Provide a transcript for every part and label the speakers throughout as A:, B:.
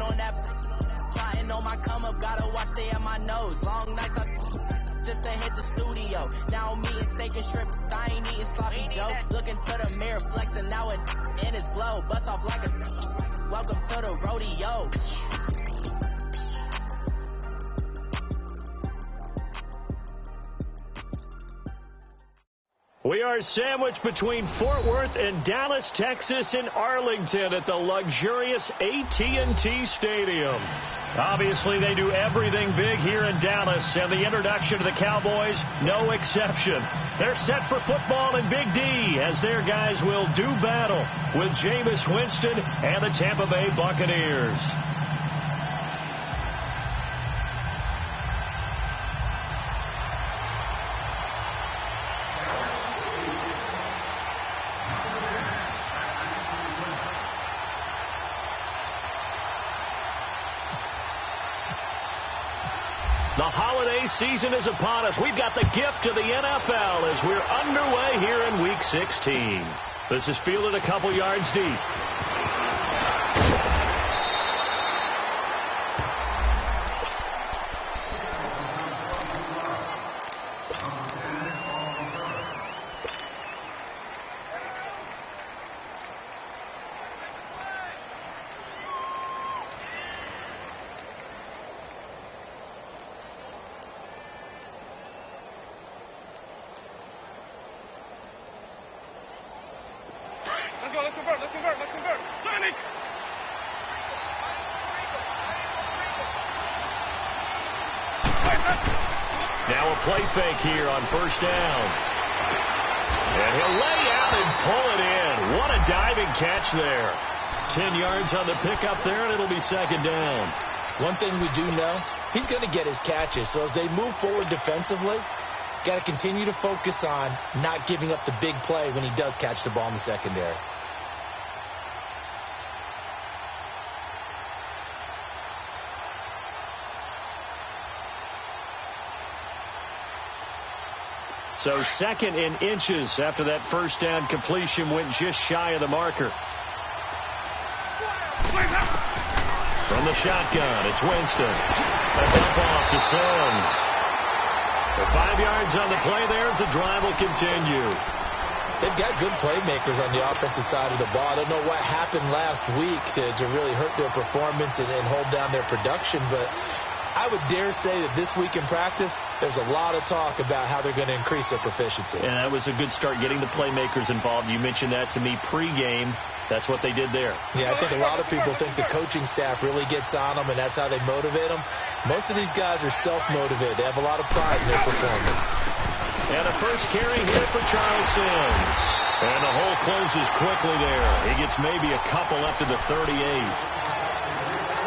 A: flexing on that. Plotting on my come up, gotta watch stay at my nose. Long nights just to hit the studio. Now I'm eating steak and shrimp. I ain't eating sloppy joe. Looking to the mirror, flexing now and in his glow. Bust off like a welcome to the rodeo.
B: We are sandwiched between Fort Worth and Dallas, Texas, in Arlington at the luxurious AT&T Stadium. Obviously, they do everything big here in Dallas, and the introduction to the Cowboys, no exception. They're set for football in Big D as their guys will do battle with Jameis Winston and the Tampa Bay Buccaneers. The holiday season is upon us. We've got the gift of the NFL as we're underway here in Week 16. This is fielded a couple yards deep.
C: Let's convert. Dominic!
B: Now a play fake here on first down. And he'll lay out and pull it in. What a diving catch there. 10 yards on the pickup there, and it'll be second down.
D: One thing we do know, he's going to get his catches. So as they move forward defensively, got to continue to focus on not giving up the big play when he does catch the ball in the secondary.
B: So second in inches after that first down completion went just shy of the marker. From the shotgun, it's Winston. A dump off to Sims. The 5 yards on the play there as the drive will continue.
D: They've got good playmakers on the offensive side of the ball. I don't know what happened last week to really hurt their performance and hold down their production, but I would dare say that this week in practice, there's a lot of talk about how they're going to increase their proficiency.
B: And that was a good start getting the playmakers involved. You mentioned that to me pregame. That's what they did there.
D: Yeah, I think a lot of people think the coaching staff really gets on them, and that's how they motivate them. Most of these guys are self-motivated. They have a lot of pride in their performance.
B: And a first carry here for Charles Sims. And the hole closes quickly there. He gets maybe a couple up to the 38.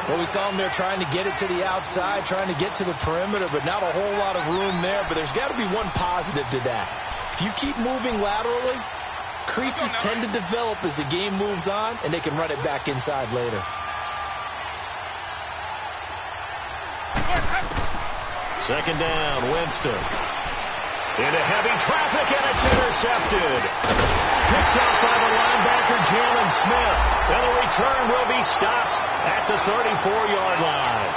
D: Well, we saw him there trying to get it to the outside, trying to get to the perimeter, but not a whole lot of room there. But there's got to be one positive to that. If you keep moving laterally, creases tend to develop as the game moves on, and they can run it back inside later.
B: Second down, Winston. Into heavy traffic, and it's intercepted. Picked up by the linebacker, Jalen Smith. And the return will be stopped at the 34-yard line.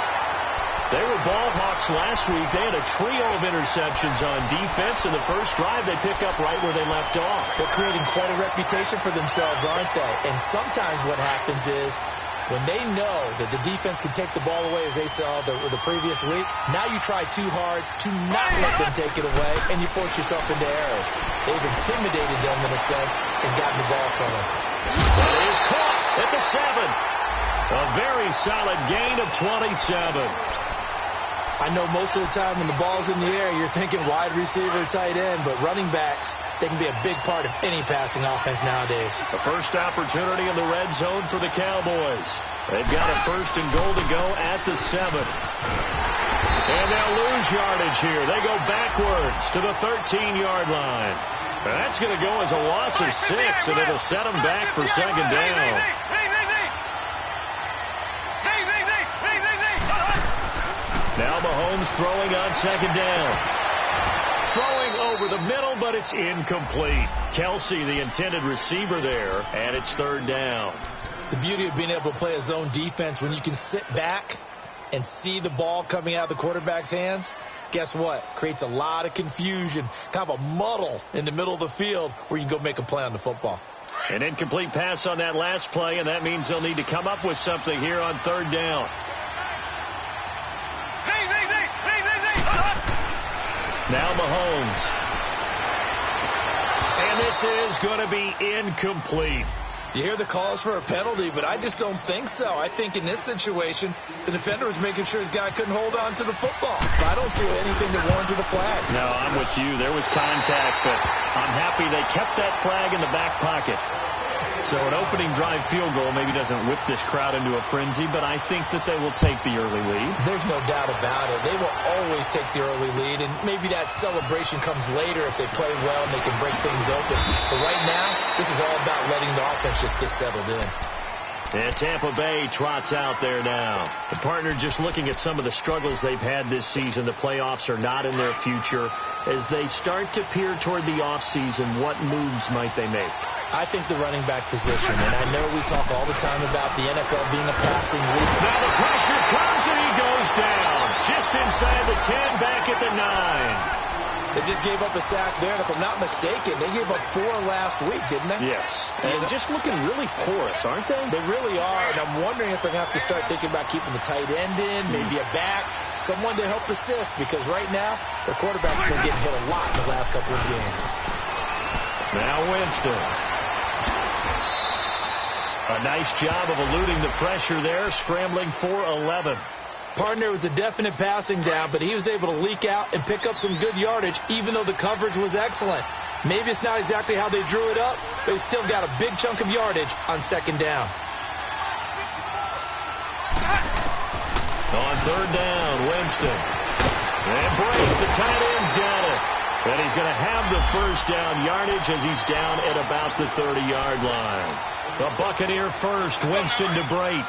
B: They were ball hawks last week. They had a trio of interceptions on defense. In the first drive, they pick up right where they left off.
D: They're creating quite a reputation for themselves, aren't they? And sometimes what happens is when they know that the defense can take the ball away, as they saw the previous week, now you try too hard to not let them take it away, and you force yourself into errors. They've intimidated them in a sense and gotten the ball from them.
B: But it is caught at the 7. A very solid gain of 27.
D: I know most of the time when the ball's in the air, you're thinking wide receiver, tight end, but running backs, they can be a big part of any passing offense nowadays.
B: The first opportunity in the red zone for the Cowboys. They've got a first and goal to go at the 7. And they'll lose yardage here. They go backwards to the 13-yard line. And that's going to go as a loss of 6, and it'll set them back for second down. Now Mahomes throwing on second down. Throwing over the middle, but it's incomplete. Kelsey, the intended receiver there, and it's third down.
D: The beauty of being able to play a zone defense when you can sit back and see the ball coming out of the quarterback's hands, guess what? Creates a lot of confusion, kind of a muddle in the middle of the field where you can go make a play on the football.
B: An incomplete pass on that last play, and that means they'll need to come up with something here on third down. Now Mahomes. And this is going to be incomplete.
D: You hear the calls for a penalty, but I just don't think so. I think in this situation, the defender was making sure his guy couldn't hold on to the football. So I don't see anything that warranted a flag.
B: No, I'm with you. There was contact, but I'm happy they kept that flag in the back pocket. So an opening drive field goal maybe doesn't whip this crowd into a frenzy, but I think that they will take the early lead.
D: There's no doubt about it. They will always take the early lead, and maybe that celebration comes later if they play well and they can break things open. But right now, this is all about letting the offense just get settled in.
B: And Tampa Bay trots out there now. The partner just looking at some of the struggles they've had this season. The playoffs are not in their future. As they start to peer toward the offseason, what moves might they make?
D: I think the running back position, and I know we talk all the time about the NFL being a passing league.
B: Now the pressure comes and he goes down. Just inside the 10, back at the 9.
D: They just gave up a sack there, and if I'm not mistaken, they gave up 4 last week, didn't they?
B: Yes. And just looking really porous, aren't they?
D: They really are, and I'm wondering if they're going to have to start thinking about keeping the tight end in, maybe a back, someone to help assist, because right now, their quarterback's been getting hit a lot in the last couple of games.
B: Now Winston. A nice job of eluding the pressure there, scrambling for 11.
D: Partner was a definite passing down, but he was able to leak out and pick up some good yardage, even though the coverage was excellent. Maybe it's not exactly how they drew it up, but he still got a big chunk of yardage on second down.
B: On third down, Winston. And Brake, the tight end's got it. And he's going to have the first down yardage as he's down at about the 30-yard line. The Buccaneer first, Winston to Brake.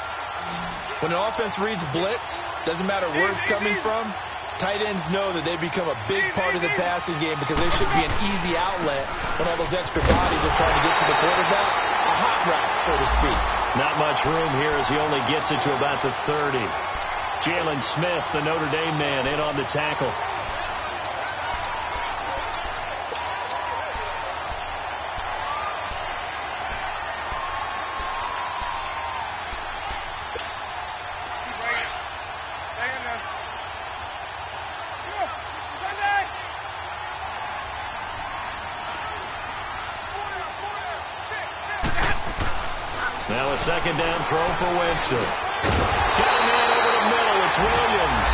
D: When an offense reads blitz, doesn't matter where it's coming from, tight ends know that they become a big part of the passing game because they should be an easy outlet when all those extra bodies are trying to get to the quarterback. A hot route, so to speak.
B: Not much room here as he only gets it to about the 30. Jalen Smith, the Notre Dame man, in on the tackle. Now a second down throw for Winston. Got a man over the middle. It's Williams.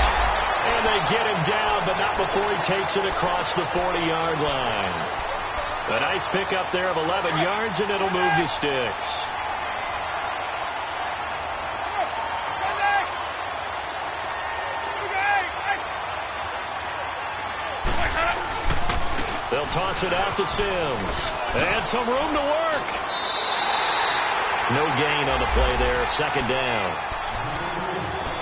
B: And they get him down, but not before he takes it across the 40-yard line. A nice pickup there of 11 yards, and it'll move the sticks. They'll toss it out to Sims. And some room to work. No gain on the play there. Second down.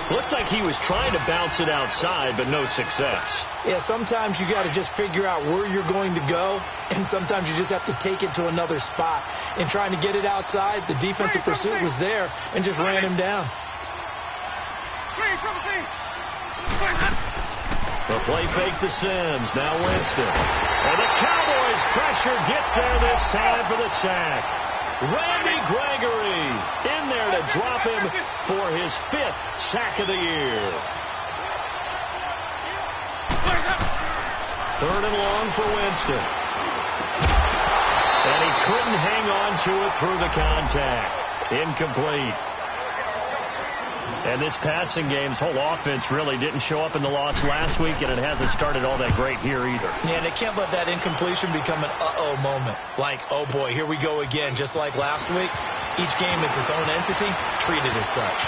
B: Looked like he was trying to bounce it outside, but no success.
D: Yeah, sometimes you got to just figure out where you're going to go, and sometimes you just have to take it to another spot. In trying to get it outside, the defensive pursuit was there and just ran him down.
B: The play fake to Sims. Now Winston. And the Cowboys pressure gets there this time for the sack. Randy Gregory in there to drop him for his 5th sack of the year. 3rd and long for Winston. And he couldn't hang on to it through the contact. Incomplete. And this passing game's whole offense really didn't show up in the loss last week, and it hasn't started all that great here either.
D: Yeah, and they can't let that incompletion become an uh-oh moment. Like, oh boy, here we go again. Just like last week, each game is its own entity, treated as such.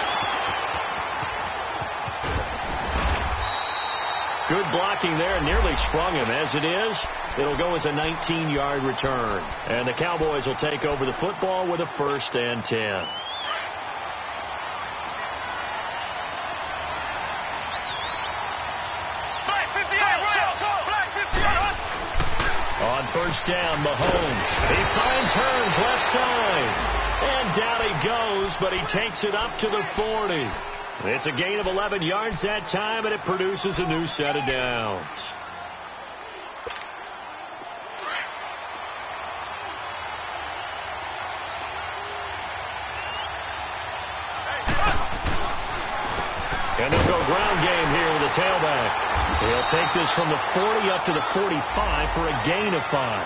B: Good blocking there, nearly sprung him. As it is, it'll go as a 19-yard return. And the Cowboys will take over the football with a 1st and 10. On first down, Mahomes. He finds Hearns left side. And down he goes, but he takes it up to the 40. It's a gain of 11 yards that time, and it produces a new set of downs. And they'll go ground game here with a tailback. He'll take this from the 40 up to the 45 for a gain of 5.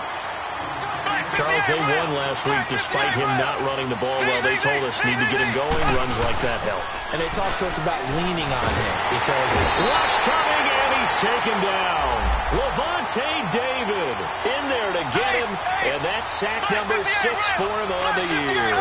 B: Charles, they won last week despite him not running the ball well. They told us need to get him going. Runs like that help.
D: And they talked to us about leaning on him because
B: rush coming, and he's taken down. Levante David in there to get him, and that's sack number 6 for him on the year.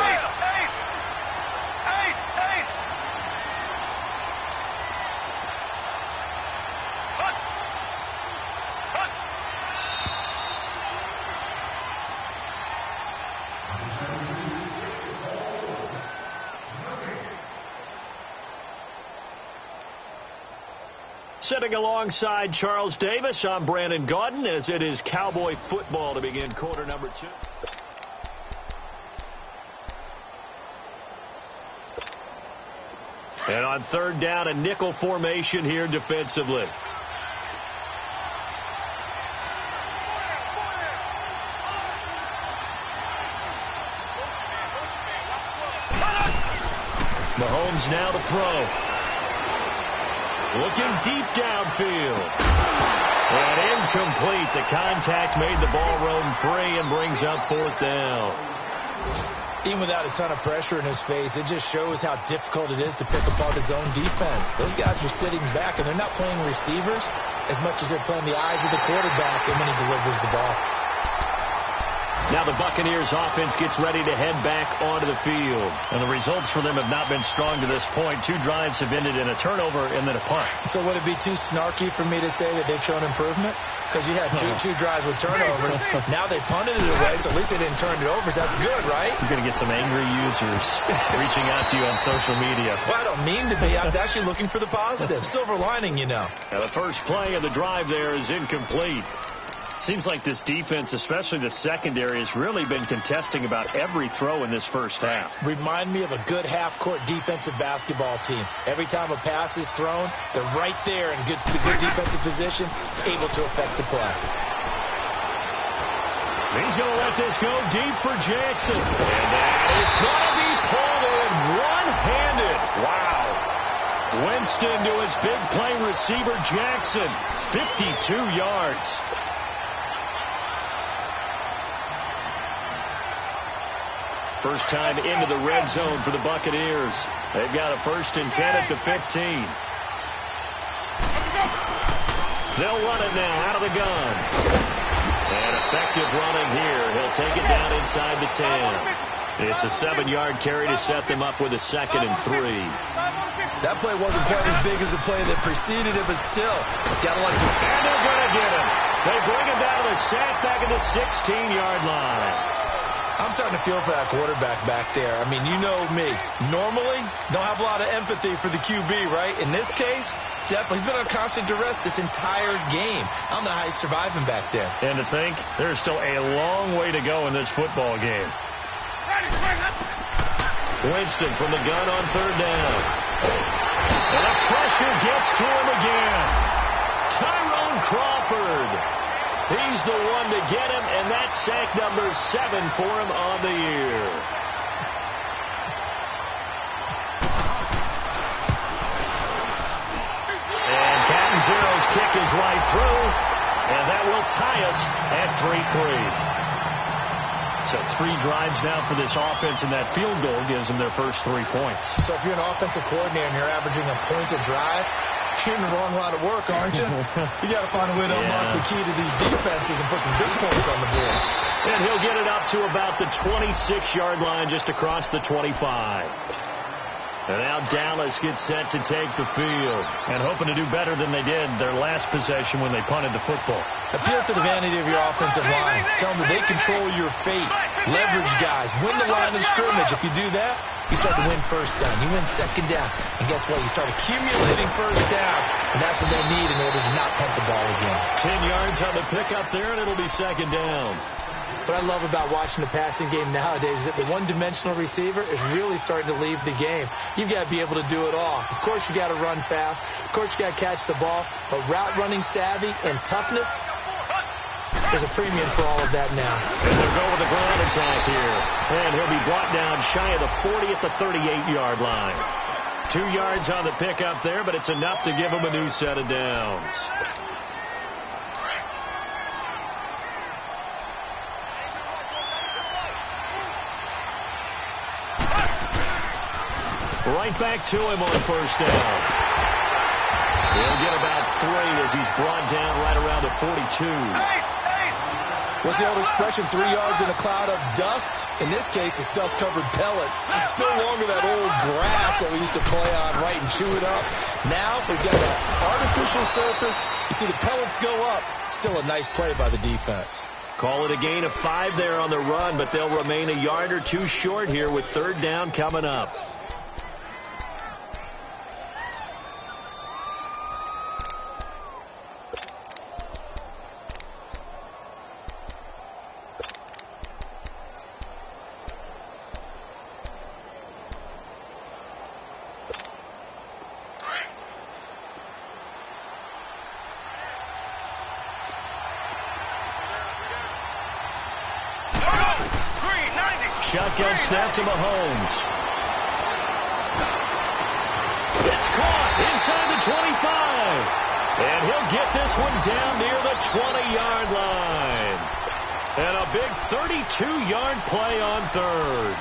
B: Sitting alongside Charles Davis, I'm Brandon Gaudin, as it is Cowboy football to begin quarter number 2. And on third down, a nickel formation here defensively. Mahomes now to throw. Looking deep downfield. And incomplete. The contact made the ball roam free and brings up fourth down.
D: Even without a ton of pressure in his face, it just shows how difficult it is to pick apart his own defense. Those guys are sitting back, and they're not playing receivers as much as they're playing the eyes of the quarterback and when he delivers the ball.
B: Now the Buccaneers offense gets ready to head back onto the field. And the results for them have not been strong to this point. 2 drives have ended in a turnover and then a punt.
D: So would it be too snarky for me to say that they've shown improvement? Because you had two drives with turnovers. Now they punted it away, so at least they didn't turn it over. So that's good, right?
B: You're going to get some angry users reaching out to you on social media.
D: Well, I don't mean to be. I was actually looking for the positive. Silver lining, you know.
B: Now the first play of the drive there is incomplete. Seems like this defense, especially the secondary, has really been contesting about every throw in this first half.
D: Remind me of a good half-court defensive basketball team. Every time a pass is thrown, they're right there in good defensive position, able to affect the play.
B: He's going to let this go deep for Jackson. And that is going to be pulled in one-handed. Wow. Winston to his big play receiver, Jackson. 52 yards. First time into the red zone for the Buccaneers. They've got a 1st and 10 at the 15. They'll run it now out of the gun. And effective running here. He'll take it down inside the 10. It's a 7-yard carry to set them up with a 2nd and 3.
D: That play wasn't quite as big as the play that preceded it, but still, gotta like it.
B: And they're going to get him. They bring him down to the sack back at the 16-yard line.
D: I'm starting to feel for that quarterback back there. I mean, you know me. Normally, don't have a lot of empathy for the QB, right? In this case, definitely. He's been on constant duress this entire game. I don't know how he's surviving back there.
B: And to think, there's still a long way to go in this football game. Winston from the gun on third down. And the pressure gets to him again. Tyrone Crawford. He's the one to get him, and that's sack number 7 for him on the year. And Catanzero's kick is right through, and that will tie us at 3-3. So 3 drives now for this offense, and that field goal gives them their first 3 points.
D: So if you're an offensive coordinator and you're averaging a point a drive, you're in the wrong line of work, aren't you? You got to find a way to unlock the key to these defenses and put some big points on the board.
B: And he'll get it up to about the 26-yard line, just across the 25. And now Dallas gets set to take the field and hoping to do better than they did their last possession when they punted the football.
D: Appeal to the vanity of your offensive line. Tell them that they control your fate. Leverage guys. Win the line of scrimmage. If you do that, you start to win first down. You win second down. And guess what? You start accumulating first downs. And that's what they need in order to not punt the ball again.
B: 10 yards on the pickup there, and it'll be second down.
D: What I love about watching the passing game nowadays is that the one-dimensional receiver is really starting to leave the game. You've got to be able to do it all. Of course, you got to run fast. Of course, you got to catch the ball. But route running savvy and toughness, there's a premium for all of that now.
B: And they'll go with the ground attack here. And he'll be brought down shy of the 40 at the 38-yard line. 2 yards on the pickup there, but it's enough to give him a new set of downs. Right back to him on first down. He'll get about 3 as he's brought down right around the 42.
D: What's the old expression, 3 yards in a cloud of dust? In this case, it's dust-covered pellets. It's no longer that old grass that we used to play on, right, and chew it up. Now we've got an artificial surface. You see the pellets go up. Still a nice play by the defense.
B: Call it a gain of 5 there on the run, but they'll remain a yard or 2 short here with third down coming up. Shotgun snap to Mahomes. It's caught inside the 25. And he'll get this one down near the 20-yard line. And a big 32-yard play on third.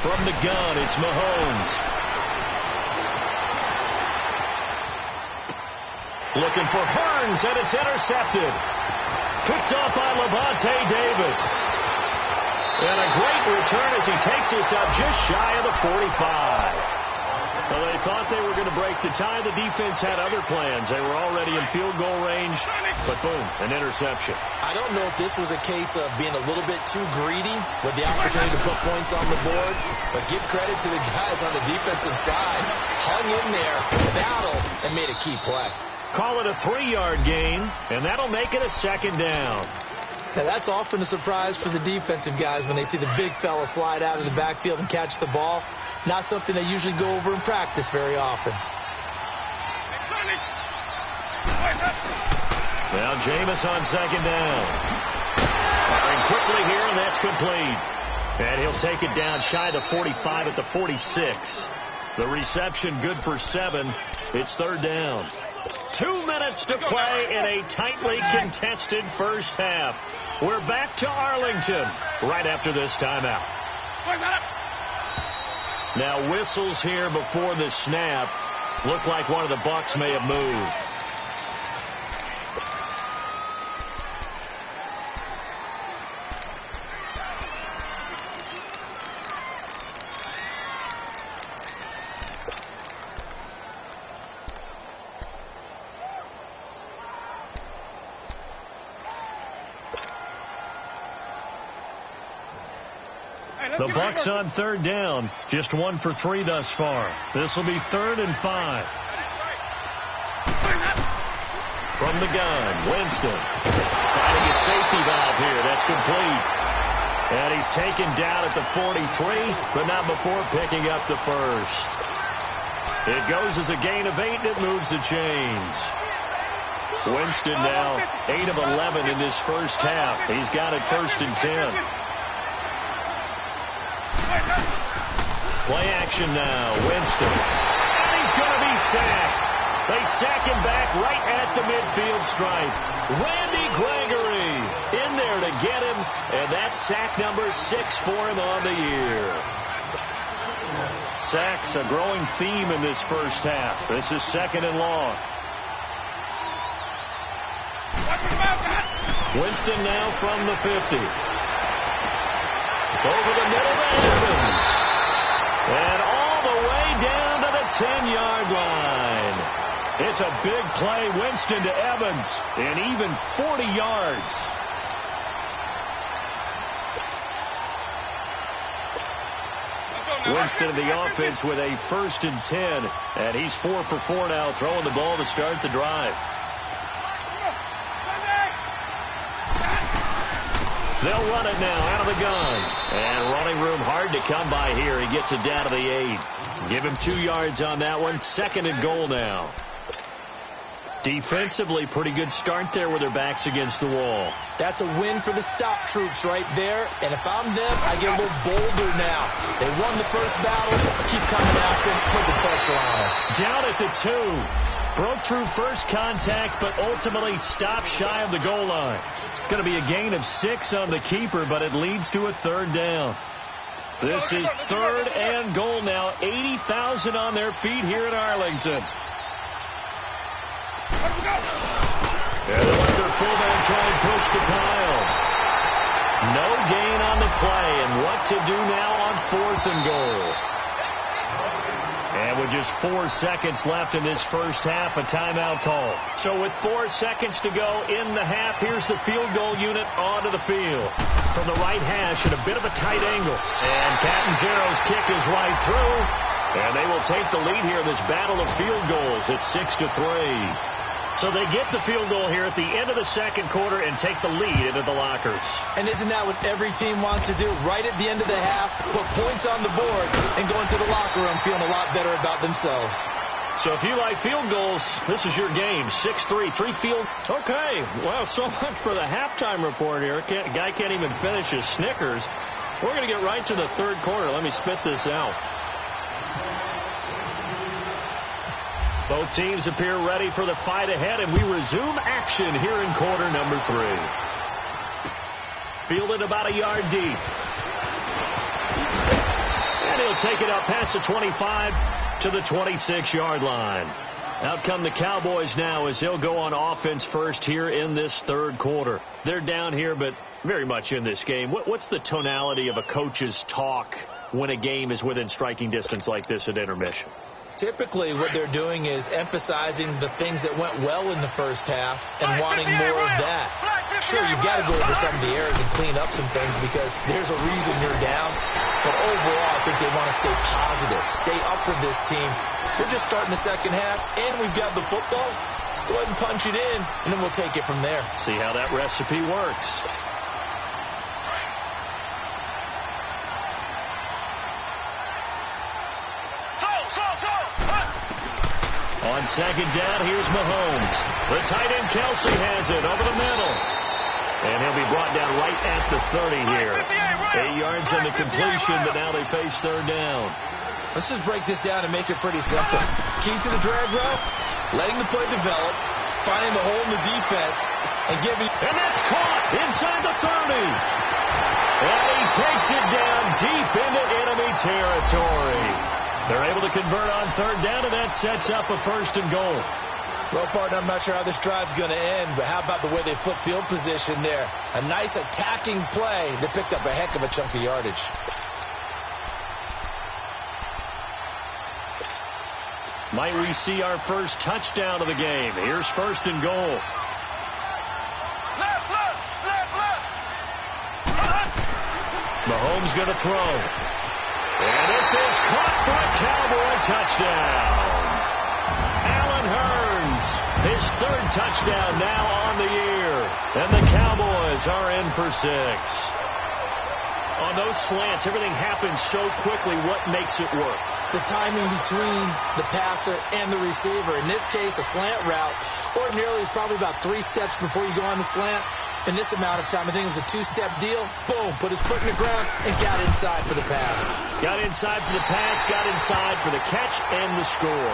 B: From the gun, it's Mahomes. Looking for Hearns, and it's intercepted. Picked up by Levante David. And a great return as he takes us up just shy of the 45. Well, they thought they were going to break the tie. The defense had other plans. They were already in field goal range, but boom, an interception.
D: I don't know if this was a case of being a little bit too greedy with the opportunity to put points on the board, but give credit to the guys on the defensive side. Hung in there, battled, and made a key play.
B: Call it a 3-yard gain, and that'll make it a second down.
D: Now, that's often a surprise for the defensive guys when they see the big fella slide out of the backfield and catch the ball. Not something they usually go over in practice very often.
B: Now Jameis on second down. Firing quickly here, and that's complete. And he'll take it down shy of the 45 at the 46. The reception good for 7. It's third down. 2 minutes to play in a tightly contested first half. We're back to Arlington right after this timeout. Now whistles here before the snap. Look like one of the Bucs may have moved. The Bucs on third down. Just 1 for 3 thus far. This will be 3rd and 5. From the gun, Winston. Finding a safety valve here. That's complete. And he's taken down at the 43, but not before picking up the first. It goes as a gain of 8, and it moves the chains. Winston now 8 of 11 in this first half. He's got it 1st and 10. Play action now, Winston. And he's going to be sacked. They sack him back right at the midfield stripe. Randy Gregory in there to get him, and that's sack number 6 for him on the year. Sacks a growing theme in this first half. This is 2nd and long. Winston now from the 50. Over the middle to Evans. And all the way down to the 10-yard line. It's a big play. Winston to Evans. And even 40 yards. Winston of the offense with a 1st and 10. And he's 4 for 4 now, throwing the ball to start the drive. They'll run it now out of the gun. And running room hard to come by here. He gets it down to the 8. Give him 2 yards on that one. 2nd and goal now. Defensively, pretty good start there with their backs against the wall.
D: That's a win for the stop troops right there. And if I'm them, I get a little bolder now. They won the first battle. Keep coming after them. Put the pressure on them.
B: Down at the 2. Broke through first contact, but ultimately stopped shy of the goal line. It's going to be a gain of 6 on the keeper, but it leads to a 3rd down. This is 3rd and goal now. 80,000 on their feet here in Arlington. And they'll let their fullback try and push the pile. No gain on the play, and what to do now on 4th and goal. And with just 4 seconds left in this first half, a timeout call. So with 4 seconds to go in the half, here's the field goal unit onto the field. From the right hash at a bit of a tight angle. And Catanzaro's kick is right through. And they will take the lead here in this battle of field goals at 6-3. So they get the field goal here at the end of the second quarter and take the lead into the lockers.
D: And isn't that what every team wants to do? Right at the end of the half, put points on the board and go into the locker room feeling a lot better about themselves.
B: So if you like field goals, this is your game. 6-3, 3 field. Okay, well, so much for the halftime report here. Guy can't even finish his Snickers. We're going to get right to the third quarter. Let me spit this out. Both teams appear ready for the fight ahead, and we resume action here in quarter number 3. Fielded about a yard deep. And he'll take it up past the 25 to the 26-yard line. Out come the Cowboys now as they'll go on offense first here in this third quarter. They're down here, but very much in this game. What's the tonality of a coach's talk when a game is within striking distance like this at intermission?
D: Typically, what they're doing is emphasizing the things that went well in the first half and wanting more of that. Sure, you've got to go over some of the errors and clean up some things because there's a reason you're down. But overall, I think they want to stay positive, stay up for this team. We're just starting the second half, and we've got the football. Let's go ahead and punch it in, and then we'll take it from there.
B: See how that recipe works. On second down, here's Mahomes. The tight end Kelsey has it over the middle. And he'll be brought down right at the 30 here. 8 yards on the completion, but now they face third down.
D: Let's just break this down and make it pretty simple. Key to the drag route, letting the play develop, finding the hole in the defense, and giving...
B: And that's caught inside the 30. And he takes it down deep into enemy territory. They're able to convert on third down, and that sets up a 1st and goal.
D: Well, partner, I'm not sure how this drive's going to end, but how about the way they flip field position there? A nice attacking play that picked up a heck of a chunk of yardage.
B: Might we see our first touchdown of the game? Here's 1st and goal. Mahomes going to throw. And this is caught for a Cowboy touchdown. Allen Hurns, his 3rd touchdown now on the year. And the Cowboys are in for 6. On those slants, everything happens so quickly. What makes it work?
D: The timing between the passer and the receiver. In this case, a slant route. Ordinarily, it's probably about 3 steps before you go on the slant. In this amount of time, I think it was a 2-step deal. Boom, put his foot in the ground and got inside for the pass.
B: Got inside for the pass, got inside for the catch and the score.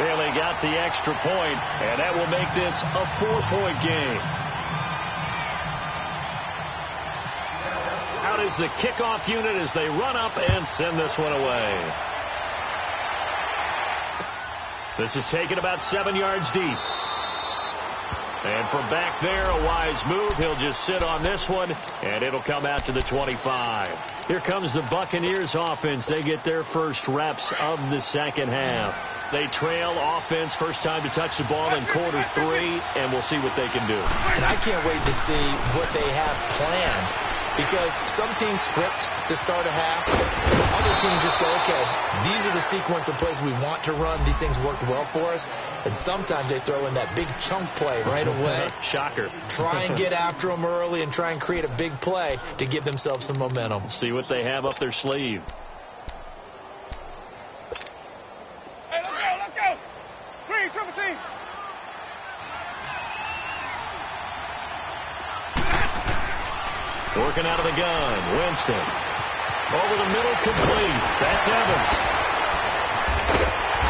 B: Bailey got the extra point, and that will make this a 4-point game. Out is the kickoff unit as they run up and send this one away. This is taken about 7 yards deep. And from back there, a wise move. He'll just sit on this one, and it'll come out to the 25. Here comes the Buccaneers offense. They get their first reps of the second half. They trail offense, first time to touch the ball in quarter 3, and we'll see what they can do.
D: And I can't wait to see what they have planned, because some teams script to start a half. Other teams just go, okay, these are the sequence of plays we want to run. These things worked well for us. And sometimes they throw in that big chunk play right away.
B: Shocker.
D: Try and get after them early and try and create a big play to give themselves some momentum.
B: See what they have up their sleeve.
C: Hey, let's go. Green, triple team.
B: Working out of the gun. Winston. Over the middle, complete. That's Evans.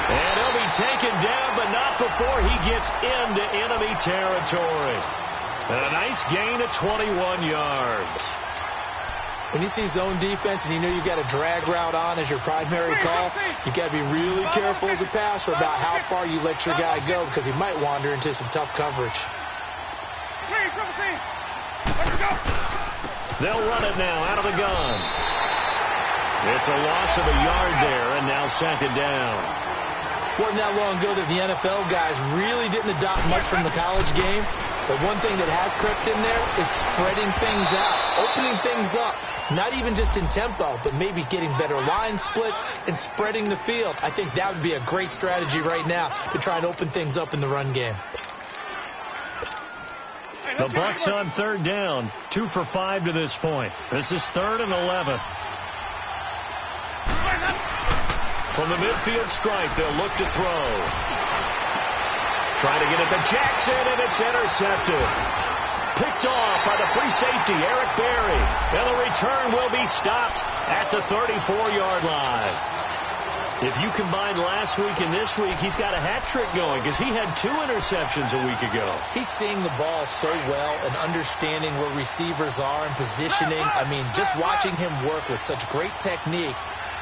B: And he'll be taken down, but not before he gets into enemy territory. And a nice gain of 21 yards.
D: When you see zone defense and you know you've got a drag route on as your primary call, you've got to be really careful as a passer about how far you let your guy go, because he might wander into some tough coverage.
B: They'll run it now out of the gun. It's a loss of a yard there, and now second down.
D: Wasn't that long ago that the NFL guys really didn't adopt much from the college game. But one thing that has crept in there is spreading things out, opening things up, not even just in tempo, but maybe getting better line splits and spreading the field. I think that would be a great strategy right now to try and open things up in the run game.
B: The Bucs on third down, 2 for 5 to this point. This is 3rd and 11. From the midfield stripe, they'll look to throw. Trying to get it to Jackson, and it's intercepted. Picked off by the free safety, Eric Berry. And the return will be stopped at the 34-yard line. If you combine last week and this week, he's got a hat trick going, because he had 2 interceptions a week ago.
D: He's seeing the ball so well and understanding where receivers are and positioning. I mean, just watching him work with such great technique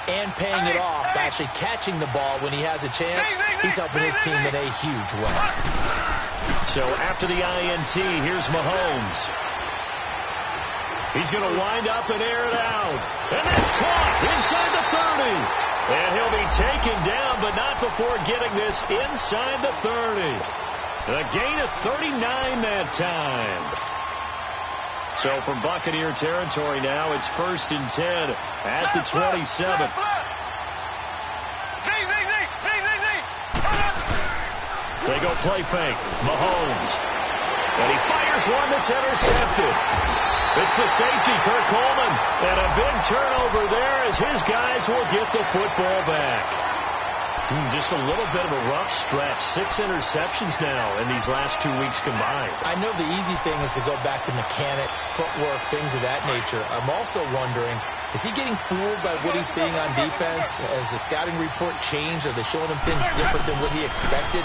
D: and paying it off by actually catching the ball when he has a chance, he's helping his team in a huge way.
B: So after the INT, here's Mahomes. He's going to wind up and air it out. And that's caught inside the 30. And he'll be taken down, but not before getting this inside the 30. A gain of 39 that time. So from Buccaneer territory now, it's 1st and 10 at the 27th. They go play fake. Mahomes. And he fires one that's intercepted. It's the safety, Kirk Coleman. And a big turnover there as his guys will get the football back. Just a little bit of a rough stretch. 6 interceptions now in these last 2 weeks combined.
D: I know the easy thing is to go back to mechanics, footwork, things of that nature. I'm also wondering, is he getting fooled by what he's seeing on defense? Has the scouting report changed? Are they showing him things different than what he expected?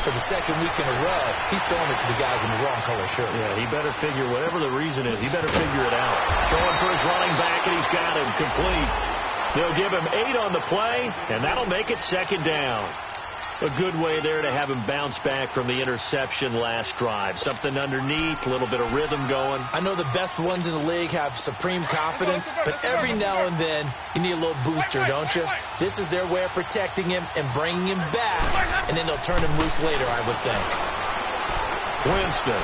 D: For the second week in a row, he's throwing it to the guys in the wrong color shirts.
B: Yeah, he better figure, whatever the reason is, he better figure it out. Throwing for his running back, and he's got him complete. They'll give him 8 on the play, and that'll make it second down. A good way there to have him bounce back from the interception last drive. Something underneath, a little bit of rhythm going.
D: I know the best ones in the league have supreme confidence, but every now and then you need a little booster, don't you? This is their way of protecting him and bringing him back, and then they'll turn him loose later, I would think.
B: Winston.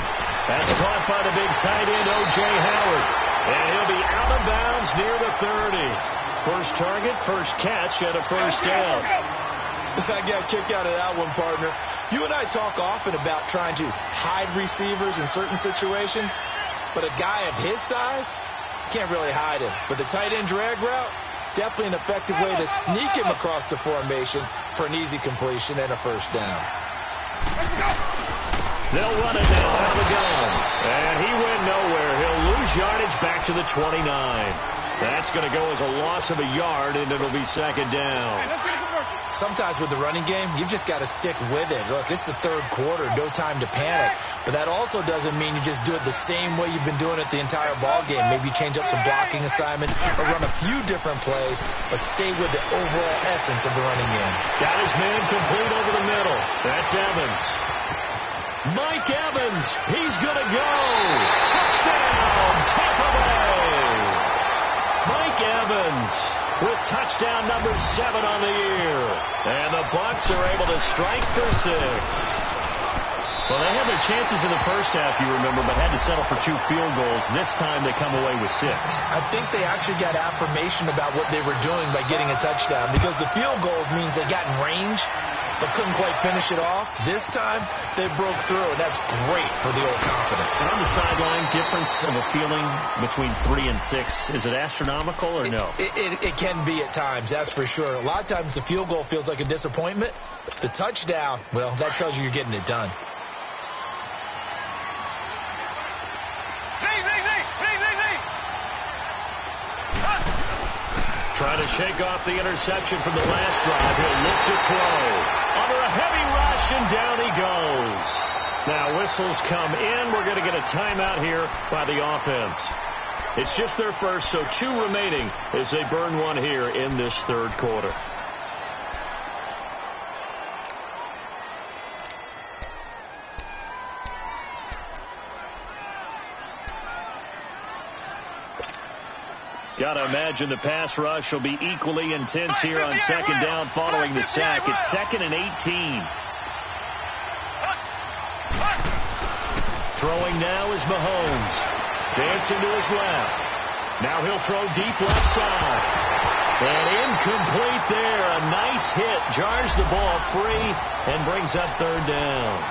B: That's caught by the big tight end, O.J. Howard. And he'll be out of bounds near the 30. First target, first catch, and a first down.
D: I got a kick out of that one, partner. You and I talk often about trying to hide receivers in certain situations, but a guy of his size can't really hide him. But the tight end drag route, definitely an effective way to sneak him across the formation for an easy completion and a first down.
B: They'll run it now out of the gun. And he went nowhere. He'll lose yardage back to the 29. That's going to go as a loss of a yard, and it'll be second down.
D: Sometimes with the running game, you've just got to stick with it. Look, it's the 3rd quarter, no time to panic. But that also doesn't mean you just do it the same way you've been doing it the entire ball game. Maybe change up some blocking assignments or run a few different plays, but stay with the overall essence of the running game.
B: Got his man complete over the middle. That's Evans. Mike Evans, he's going to go. Touchdown, Tampa Bay. Mike Evans with touchdown number 7 on the year. And the Bucs are able to strike for 6. Well, they had their chances in the first half, you remember, but had to settle for 2 field goals. This time they come away with 6.
D: I think they actually got affirmation about what they were doing by getting a touchdown, because the field goals means they got in range but couldn't quite finish it off. This time they broke through, and that's great for the old confidence.
B: And on the sideline, difference of a feeling between 3 and 6, is it astronomical or no?
D: It can be at times, that's for sure. A lot of times the field goal feels like a disappointment. The touchdown, well, that tells you you're getting it done.
B: Trying to shake off the interception from the last drive. He'll look to throw. Under a heavy rush, and down he goes. Now whistles come in. We're going to get a timeout here by the offense. It's just their first, so 2 remaining as they burn one here in this third quarter. Got to imagine the pass rush will be equally intense here on second down following the sack. It's 2nd and 18. Throwing now is Mahomes. Dancing to his left. Now he'll throw deep left side. And incomplete there. A nice hit. Jars the ball free and brings up third down.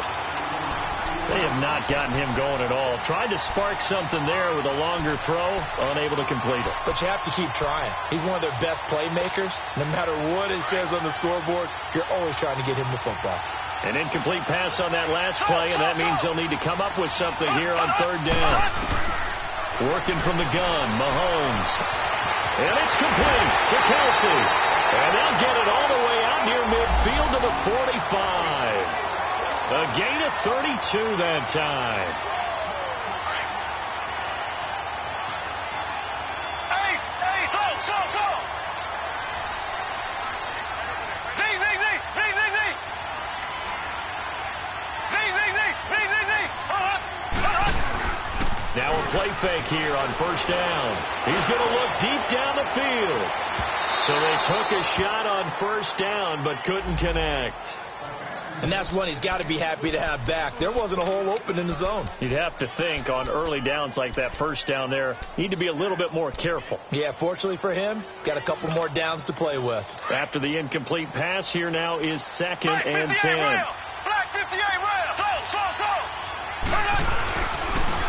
B: They have not gotten him going at all. Tried to spark something there with a longer throw, unable to complete it.
D: But you have to keep trying. He's one of their best playmakers. No matter what it says on the scoreboard, you're always trying to get him the football.
B: An incomplete pass on that last play, and that means they'll need to come up with something here on third down. Working from the gun, Mahomes. And it's complete to Kelsey. And they'll get it all the way out near midfield to the 45. A gain of 32 that time.
C: Hey, go.
B: Now a play fake here on first down. He's going to look deep down the field. So they took a shot on first down but couldn't connect.
D: And that's one he's got to be happy to have back. There wasn't a hole open in the zone.
B: You'd have to think on early downs like that first down there, need to be a little bit more careful.
D: Yeah, fortunately for him, got a couple more downs to play with.
B: After the incomplete pass, here now is 2nd and 10.
C: Black 58 rail. Go.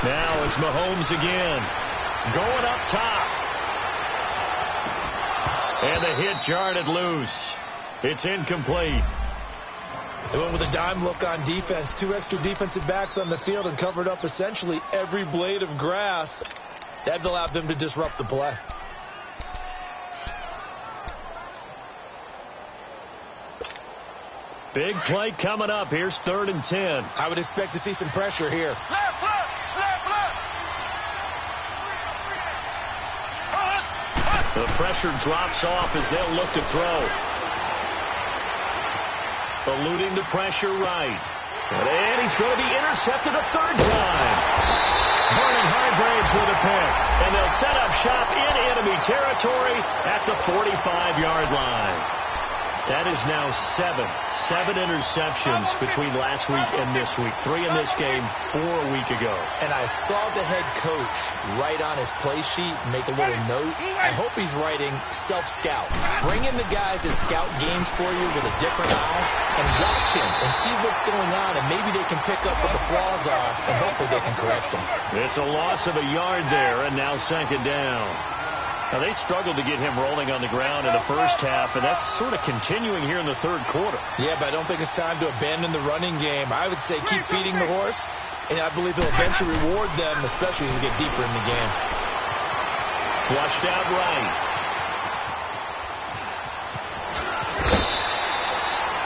B: Now it's Mahomes again. Going up top. And the hit jarred it loose. It's incomplete.
D: They went with a dime look on defense. 2 extra defensive backs on the field and covered up essentially every blade of grass. That allowed them to disrupt the play.
B: Big play coming up. Here's 3rd and 10.
D: I would expect to see some pressure here.
C: Left.
B: The pressure drops off as they'll look to throw. Eluding the pressure right. And he's going to be intercepted a 3rd time. Vernon Hargraves with a pick. And they'll set up shop in enemy territory at the 45-yard line. That is now 7 interceptions between last week and this week. 3 in this game, 4 a week ago.
D: And I saw the head coach write on his play sheet, make a little note. I hope he's writing self-scout. Bring in the guys that scout games for you with a different eye and watch him and see what's going on, and maybe they can pick up what the flaws are, and hopefully they can correct them.
B: It's a loss of a yard there, and now 2nd down. Now, they struggled to get him rolling on the ground in the first half, and that's sort of continuing here in the third quarter.
D: Yeah, but I don't think it's time to abandon the running game. I would say keep feeding the horse, and I believe he'll eventually reward them, especially as we get deeper in the game.
B: Flushed out right.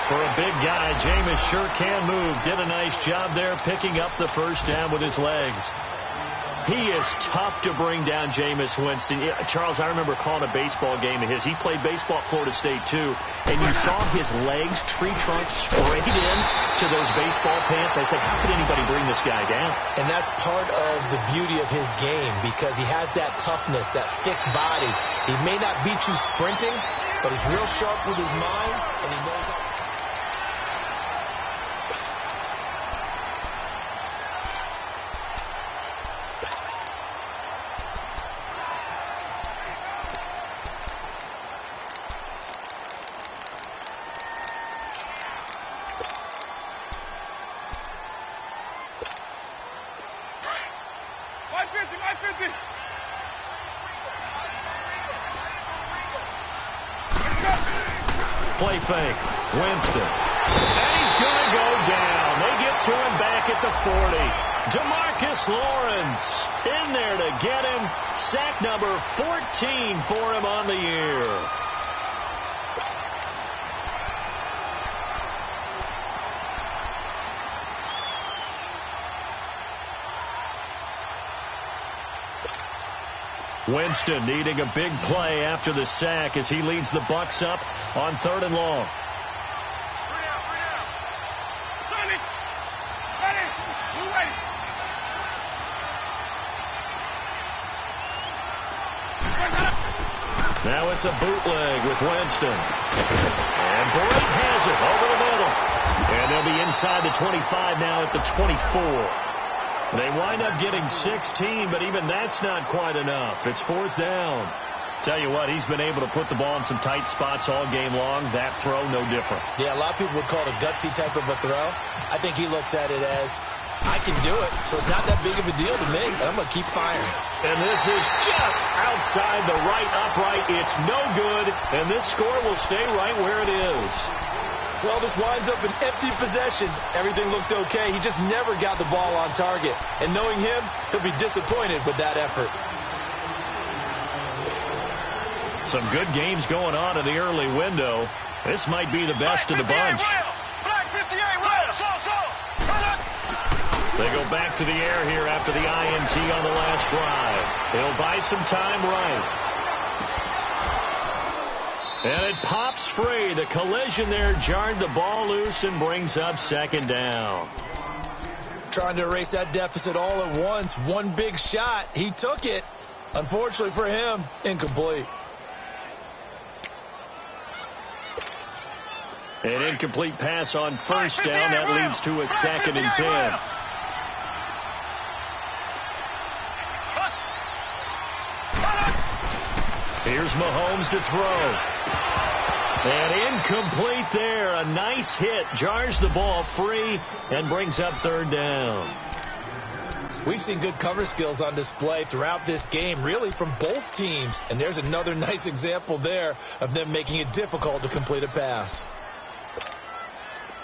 B: For a big guy, Jameis sure can move. Did a nice job there picking up the first down with his legs. He is tough to bring down, Jameis Winston. Charles, I remember calling a baseball game of his. He played baseball at Florida State, too, and you saw his legs, tree trunks, sprayed in to those baseball pants. I said, how could anybody bring this guy down?
D: And that's part of the beauty of his game because he has that toughness, that thick body. He may not beat you sprinting, but he's real sharp with his mind, and he knows how.
B: Play fake. Winston. And he's going to go down. They get to him back at the 40. DeMarcus Lawrence in there to get him. Sack number 14 for him on the year. Winston needing a big play after the sack as he leads the Bucs up on 3rd and long. Now it's a bootleg with Winston. And Bright has it over the middle. And they'll be inside the 25 now at the 24. They wind up getting 16, but even that's not quite enough. It's 4th down. Tell you what, he's been able to put the ball in some tight spots all game long. That throw, no different.
D: Yeah, a lot of people would call it a gutsy type of a throw. I think he looks at it as, I can do it, so it's not that big of a deal to me. I'm going to keep firing.
B: And this is just outside the right upright. It's no good, and this score will stay right where it is.
D: Well, this winds up an empty possession. Everything looked okay. He just never got the ball on target. And knowing him, he'll be disappointed with that effort.
B: Some good games going on in the early window. This might be the best of the bunch. They go back to the air here after the INT on the last drive. They'll buy some time right. And it pops free. The collision there jarred the ball loose and brings up 2nd down.
D: Trying to erase that deficit all at once. One big shot. He took it. Unfortunately for him, incomplete.
B: An incomplete pass on 1st down. That leads to a 2nd and 10. Here's Mahomes to throw. And incomplete there. A nice hit. Jars the ball free and brings up 3rd down.
D: We've seen good cover skills on display throughout this game, really from both teams. And there's another nice example there of them making it difficult to complete a pass.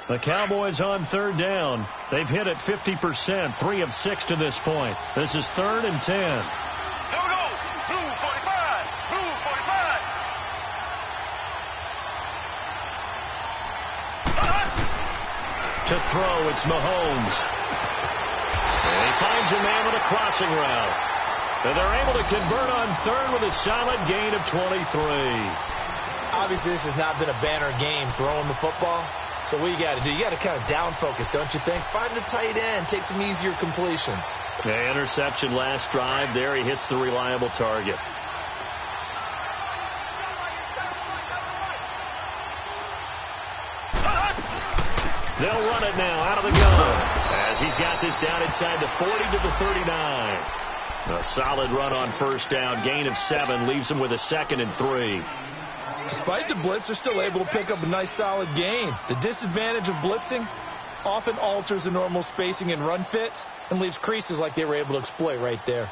B: The Cowboys on 3rd down. They've hit it 50%, 3 of 6 to this point. This is 3rd and 10.
C: Here we go. Blue 45. Blue 45.
B: To throw, it's Mahomes. And he finds a man with a crossing route. And they're able to convert on 3rd with a solid gain of 23.
D: Obviously, this has not been a banner game throwing the football. So what you got to do, you got to kind of down focus, don't you think? Find the tight end, take some easier completions.
B: The interception last drive. There he hits the reliable target. They'll run it now out of the gun as he's got this down inside the 40 to the 39. A solid run on 1st down. Gain of 7 leaves him with a 2nd and 3.
D: Despite the blitz, they're still able to pick up a nice solid gain. The disadvantage of blitzing often alters the normal spacing and run fits and leaves creases like they were able to exploit right there.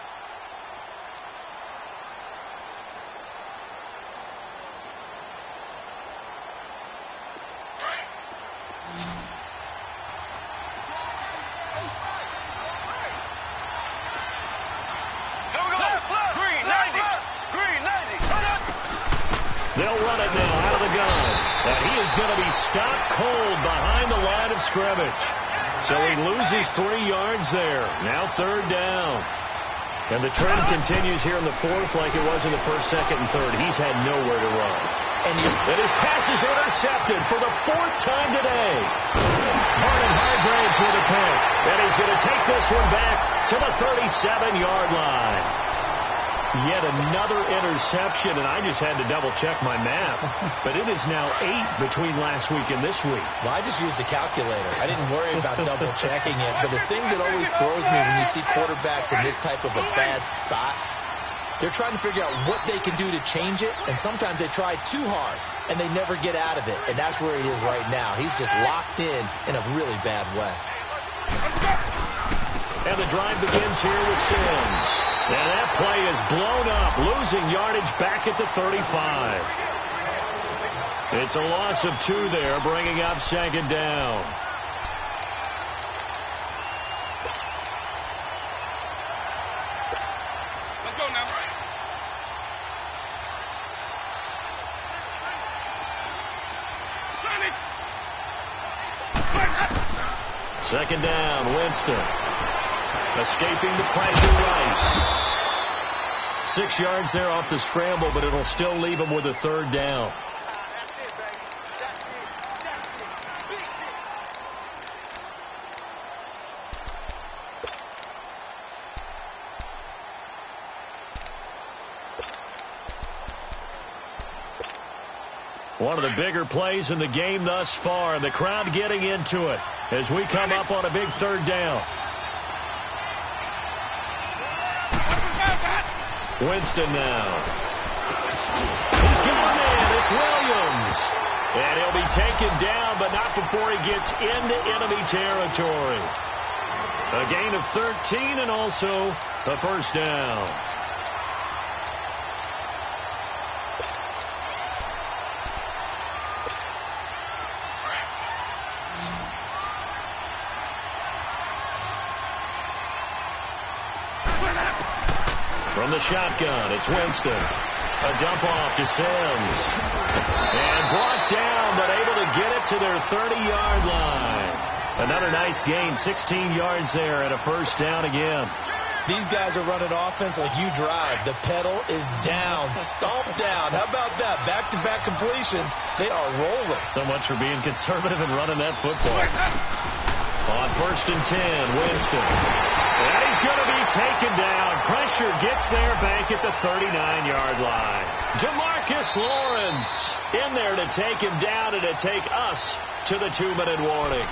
B: They'll run it now out of the gun. And he is going to be stopped cold behind the line of scrimmage. So he loses 3 yards there. Now 3rd down. And the trend continues here in the fourth like it was in the first, second, and third. He's had nowhere to run. And his pass is intercepted for the fourth time today. Vernon Hargraves with a pick. And he's going to take this one back to the 37-yard line. Yet another interception, and I just had to double-check my math. But it is now 8 between last week and this week.
D: Well, I just used a calculator. I didn't worry about double-checking it. But the thing that always throws me when you see quarterbacks in this type of a bad spot, they're trying to figure out what they can do to change it, and sometimes they try too hard, and they never get out of it. And that's where he is right now. He's just locked in a really bad way.
B: And the drive begins here with Sims. And that play is blown up, losing yardage back at the 35. It's a loss of 2 there, bringing up second down.
C: Let's go now.
B: Second down, Winston. Escaping the pressure right. 6 yards there off the scramble, but it'll still leave him with a third down. One of the bigger plays in the game thus far, and the crowd getting into it as we come up on a big third down. Winston now. He's got it. It's Williams. And he'll be taken down, but not before he gets into enemy territory. A gain of 13 and also a first down. From the shotgun, it's Winston. A dump off to Sims. And brought down, but able to get it to their 30-yard line. Another nice gain, 16 yards there and a first down again.
D: These guys are running offense like you drive. The pedal is down, stomp down. How about that? Back-to-back completions. They are rolling.
B: So much for being conservative and running that football. On 1st and 10, Winston. And he's going to be taken down. Pressure gets there back at the 39-yard line. DeMarcus Lawrence in there to take him down and to take us to the 2-minute warning.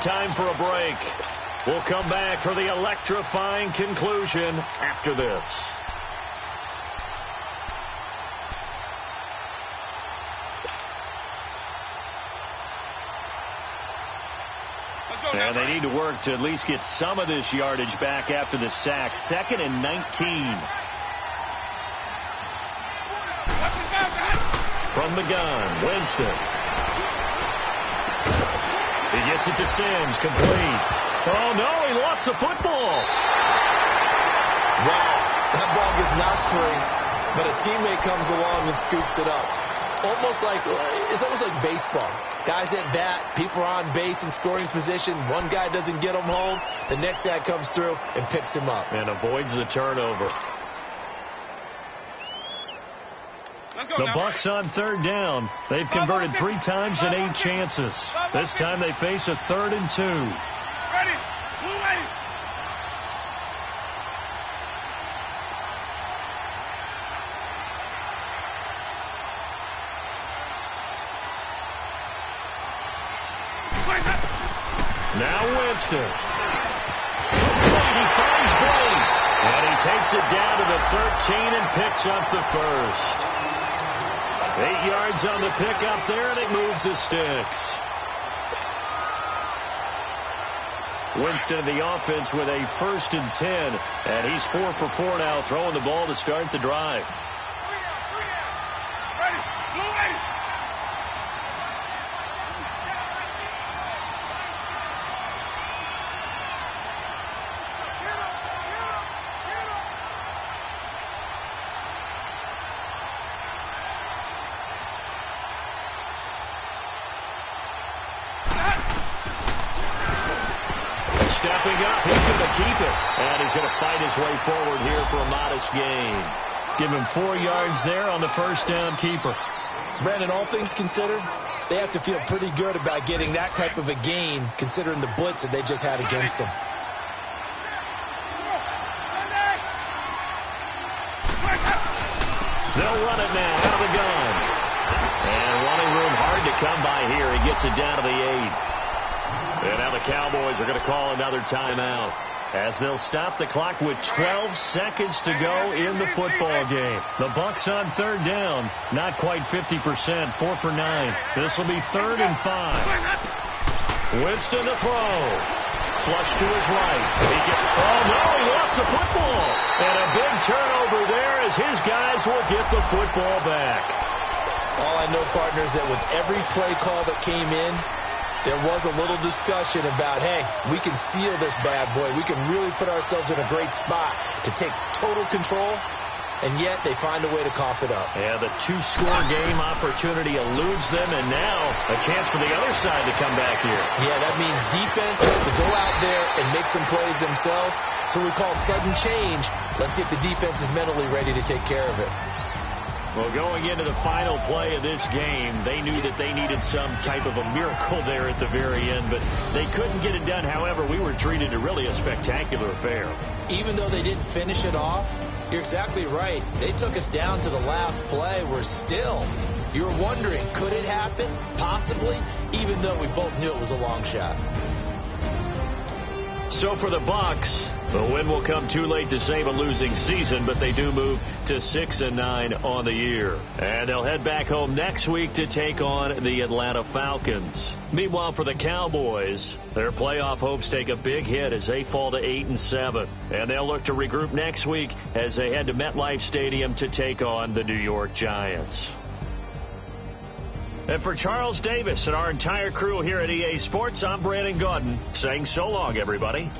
B: Time for a break. We'll come back for the electrifying conclusion after this. And they need to work to at least get some of this yardage back after the sack. 2nd and 19. From the gun, Winston. He gets it to Sims, complete. Oh, no, he lost the football.
D: Wow, that ball gets knocked free, but a teammate comes along and scoops it up. It's almost like baseball. Guys at bat, people are on base in scoring position. One guy doesn't get him home. The next guy comes through and picks him up.
B: And avoids the turnover. The Bucs on 3rd down. They've converted 3 times in 8 chances. This time they face a 3rd and 2.
C: Ready. Blue wave.
B: Now Winston. He finds Blake. And he takes it down to the 13 and picks up the first. 8 yards on the pickup there, and it moves the sticks. Winston in the offense with a 1st and 10. And he's 4 for 4 now, throwing the ball to start the drive.
C: Ready. Blue wave.
B: Stepping up, he's going to to keep it. And he's going to fight his way forward here for a modest gain. Give him 4 yards there on the first down keeper.
D: Brandon, all things considered, they have to feel pretty good about getting that type of a gain considering the blitz that they just had against them.
B: They'll run it now out of the gun. And running room hard to come by here. He gets it down to the 8. And now the Cowboys are going to call another timeout as they'll stop the clock with 12 seconds to go in the football game. The Bucs on third down. Not quite 50%. 4 for 9. This will be 3rd and 5. Winston to throw. Flush to his right. Oh, no, he lost the football. And a big turnover there as his guys will get the football back.
D: All I know, partners, that with every play call that came in, there was a little discussion about, hey, we can seal this bad boy. We can really put ourselves in a great spot to take total control, and yet they find a way to cough it up.
B: Yeah, the 2-score game opportunity eludes them, and now a chance for the other side to come back here.
D: Yeah, that means defense has to go out there and make some plays themselves. So we call sudden change. Let's see if the defense is mentally ready to take care of it.
B: Well, going into the final play of this game, they knew that they needed some type of a miracle there at the very end, but they couldn't get it done. However, we were treated to really a spectacular affair.
D: Even though they didn't finish it off, you're exactly right. They took us down to the last play. We're still, you were wondering, could it happen? Possibly, even though we both knew it was a long shot.
B: So for the Bucs, the win will come too late to save a losing season, but they do move to 6-9 on the year. And they'll head back home next week to take on the Atlanta Falcons. Meanwhile, for the Cowboys, their playoff hopes take a big hit as they fall to 8-7. And they'll look to regroup next week as they head to MetLife Stadium to take on the New York Giants. And for Charles Davis and our entire crew here at EA Sports, I'm Brandon Gaudin saying so long, everybody.